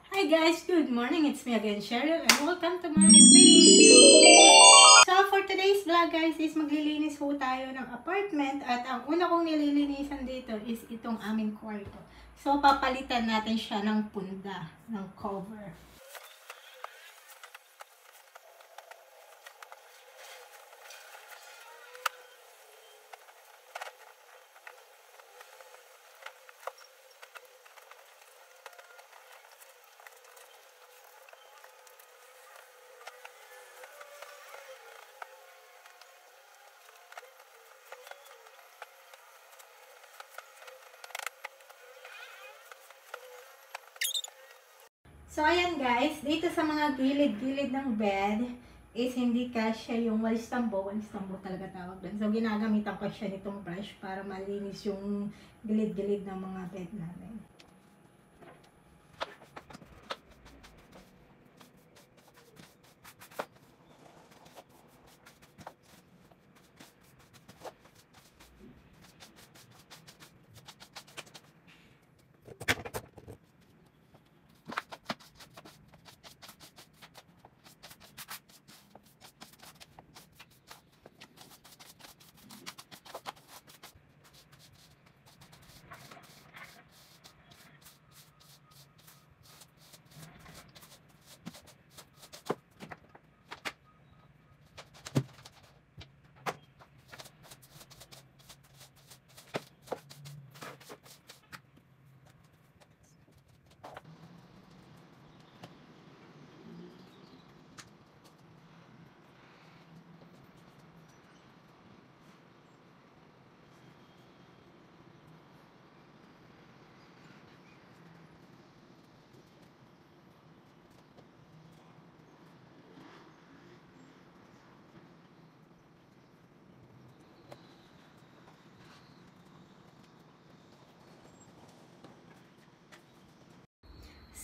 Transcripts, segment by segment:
Hi guys, good morning. It's me again, Cheryl, and welcome to my video. So for today's vlog guys is maglilinis po tayo ng apartment at ang una kong nililinisan dito is itong aming kwarto. So papalitan natin siya ng punda, ng cover. So, ayan guys, dito sa mga gilid-gilid ng bed is hindi kasya yung walis tambo talaga tawag doon. So, ginagamitan ko siya nitong brush para malinis yung gilid-gilid ng mga bed namin.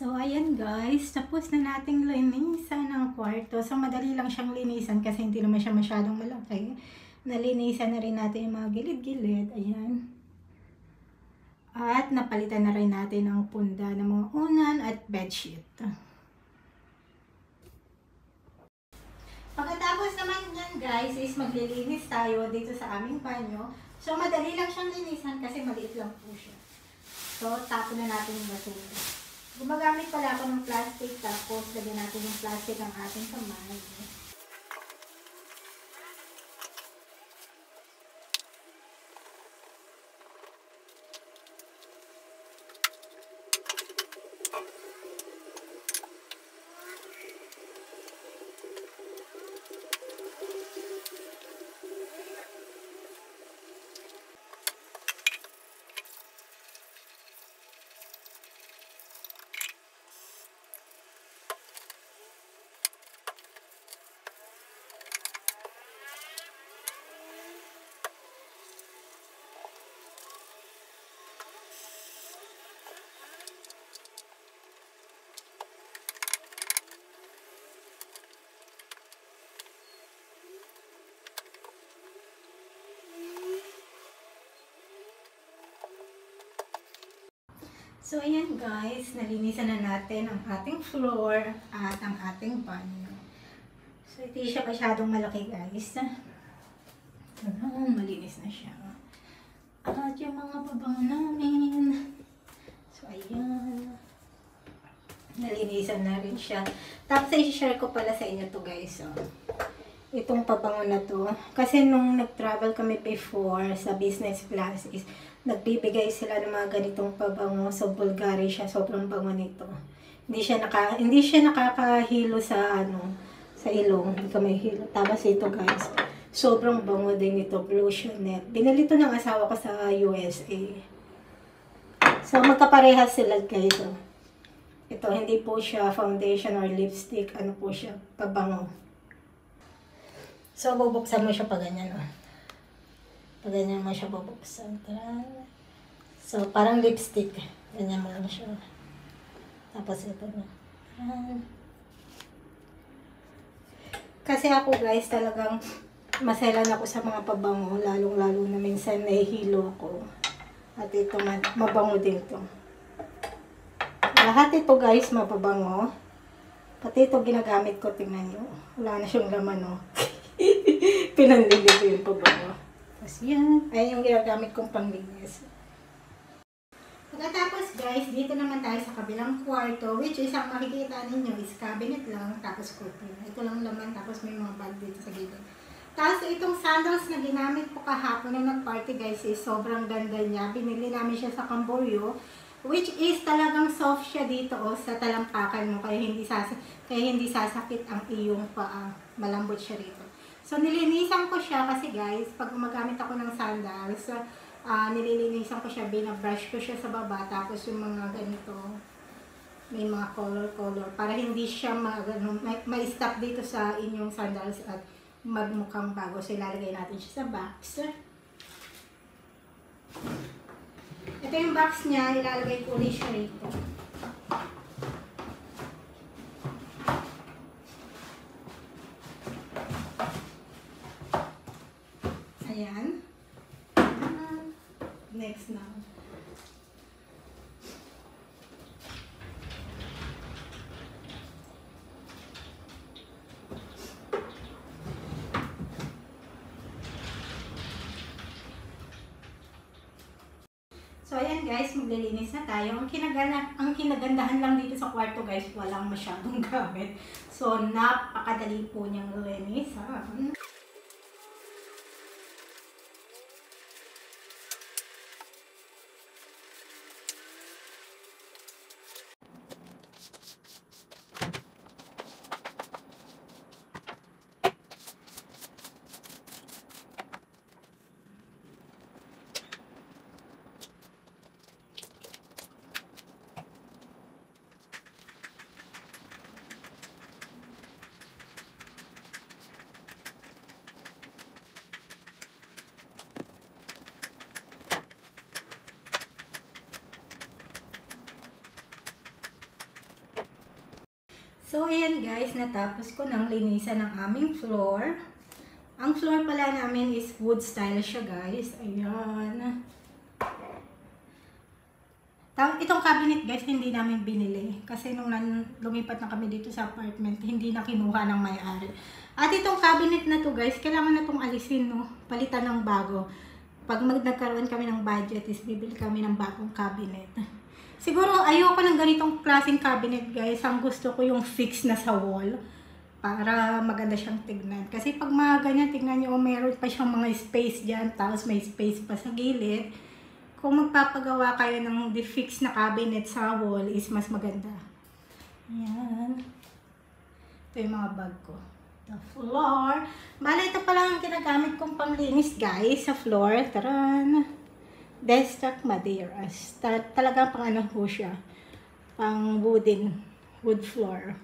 So, ayan guys, tapos na nating linisan ng kwarto. So, madali lang siyang linisan kasi hindi naman siya masyadong malaki. Nalinisan na rin natin yung mga gilid-gilid. Ayan. At napalitan na rin natin ang punda ng mga unan at bedsheet. Pagkatapos naman yan guys, is maglilinis tayo dito sa aming banyo. So, madali lang siyang linisan kasi maliit lang po siya. So, tapon na natin yung basura. Gumagamit pala ako ng plastic, tapos lagyan natin yung plastic ng ating kamay. So, ayan guys, nalinisan na natin ang ating floor at ang ating banyo. So, hindi siya masyadong malaki guys. Malinis na siya. At yung mga pabango namin. So, ayan. Nalinisan na rin siya. Tapos, i-share ko pala sa inyo to guys. Itong pabango na to. Kasi nung nag-travel kami before sa business class is nagbibigay sila ng mga ganitong pabango. So, Bulgari siya. Sobrang bango nito. Hindi siya nakakahilo sa sa ilong. Hindi ka may hilo. Tapos ito guys. Sobrang bango din ito. Blue Chanel. Binili to ng asawa ko sa USA. So, magkaparehas sila guys. Ito, hindi po siya foundation or lipstick. Ano po siya? Pabango. So, bubuksan mo siya pag ganyan. Pag ganyan mo siya bubuksan. So, parang lipstick. Ganyan mo lang siya. Tapos ito na. Kasi ako guys, talagang maselan ako sa mga pabango. Lalong-lalo na minsan nahihilo ako. At ito, mabango din ito. Lahat ito guys, mapabango. Pati ito ginagamit ko, tingnan nyo. Wala na siyang laman, no? Pinanlili ko yung pabango. Tapos yan, ay yung ginagamit kong panglinis. Pagkatapos guys, dito naman tayo sa kabilang kwarto, which is ang makikita ninyo is cabinet lang, tapos curtain. Ito lang laman, tapos may mga bag dito sa gilid. Tapos itong sandals na ginamit ko kahapon nung nag-party guys is sobrang ganda niya. Binili namin siya sa Camborio, which is talagang soft siya dito sa talampakan mo, kaya hindi sasakit ang iyong paa. Malambot siya rito. So nilinisan ko siya kasi guys, pag gumagamit ako ng sandals, nililinisan ko siya, binabrush ko siya sa baba, tapos yung mga ganito, may mga color para hindi siya ma-stop dito sa inyong sandals at magmukhang bago. So ilalagay natin siya sa box. Ito yung box niya, ilalagay ko ulit siya rito. Ayan. Next na. So, ayan guys, maglilinis na tayo. Ang kinagandahan lang dito sa kwarto guys, walang masyadong gamit. So, napakadali po niyang linis. So, ayan guys, natapos ko ng linisan ng aming floor. Ang floor pala namin is wood style siya guys. Ayan. Itong cabinet guys, hindi namin binili. Kasi nung lumipat na kami dito sa apartment, hindi na kinuha ng may-ari. At itong cabinet na to guys, kailangan na itong alisin, no? Palitan ng bago. Pag nagkaroon kami ng budget, is bibili kami ng bagong cabinet. Siguro ayoko ng ganitong klaseng cabinet guys. Ang gusto ko yung fix na sa wall. Para maganda siyang tignan. Kasi pag mga ganyan, tignan nyo, meron pa siyang mga space dyan. Tapos may space pa sa gilid. Kung magpapagawa kayo ng fix na cabinet sa wall is mas maganda. Ayan. Ito yung mga bag ko. The floor. Bala, ito pa lang ang ginagamit kong panglinis guys sa floor. Taran! Desktop Madeiras. Talagang pang ano po siya. Pang wood floor.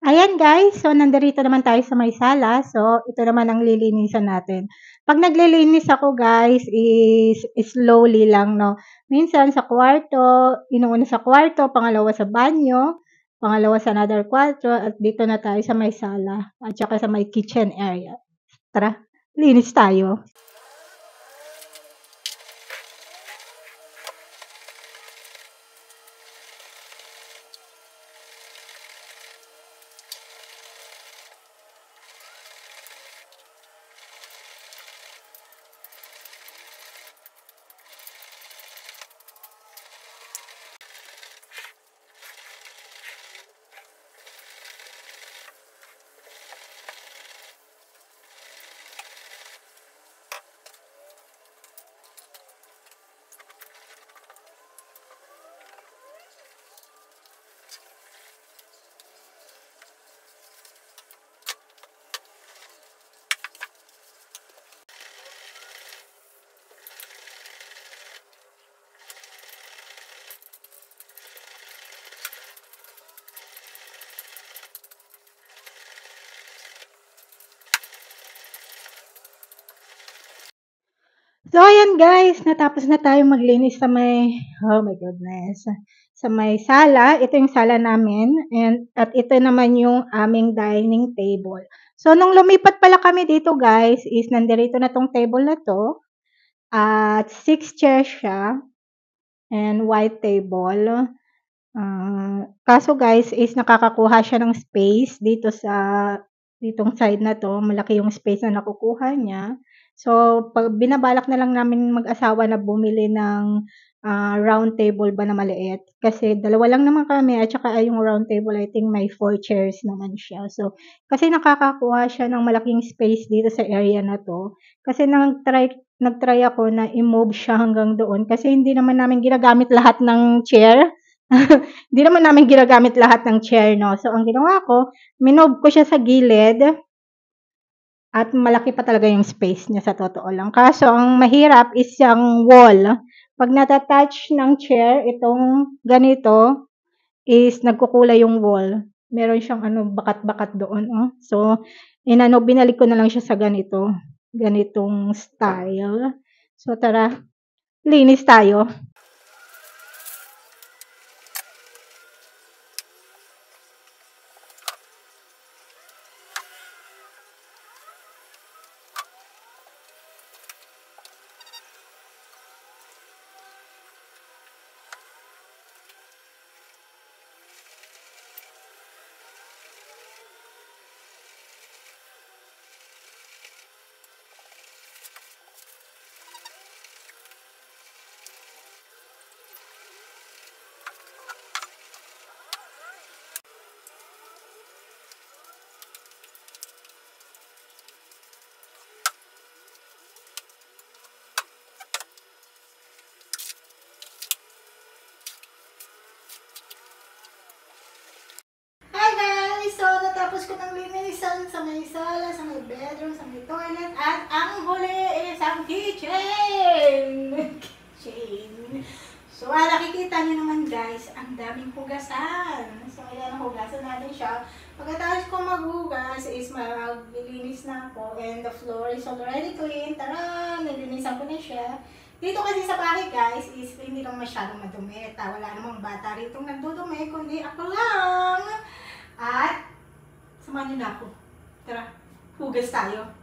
Ayan guys, so nandito naman tayo sa may sala. So ito naman ang lilinisan natin. Pag naglilinis ako guys, is slowly lang, no. Minsan sa kwarto, inuuna sa kwarto, pangalawa sa banyo, pangalawa sa another kwarto, at dito na tayo sa may sala, at saka sa may kitchen area. Tara, linis tayo. So, ayan guys, natapos na tayo maglinis sa may, oh my goodness, sa may sala. Ito yung sala namin, at ito naman yung aming dining table. So, nung lumipat pala kami dito guys, is nandirito na tong table na to, at 6 chairs siya. and white table. Kaso guys is nakakakuha siya ng space dito sa ditong side na 'to, malaki yung space na nakukuha niya. So, 'pag binabalak na lang namin mag-asawa na bumili ng, round table ba na maliit, kasi dalawa lang naman kami at saka yung round table I think may 4 chairs naman siya. So, kasi nakakakuha siya ng malaking space dito sa area na 'to, kasi nag-try ako na i-move siya hanggang doon kasi hindi naman namin ginagamit lahat ng chair. Hindi naman namin ginagamit lahat ng chair 'no. So, ang ginawa ko, minob ko siya sa gilid at malaki pa talaga yung space niya sa totoo lang. Kaso ang mahirap is yung wall. 'Pag nata-touch ng chair itong ganito is nagkukulay yung wall. Meron siyang ano, bakat-bakat doon, oh. So, binalik ko na lang siya sa ganitong style. So, tara, linis tayo. Hi guys! So, natapos ko ng linisan sa may sala, sa may bedroom, sa may toilet, at ang huli is ang kitchen! Kitchen! So, nakikita nyo naman guys, ang daming hugasan. So, ayan, hugasan natin siya. Pagkatapos ko maghugas is maglilinis na ako and the floor is already clean. Tara! Nilinisan ko na siya. Dito kasi sa bahay guys is hindi lang masyadong madumi. Wala namang bata rito nagdudumi, kundi ako lang. At, samahan niyo na ako. Tara, hugas tayo.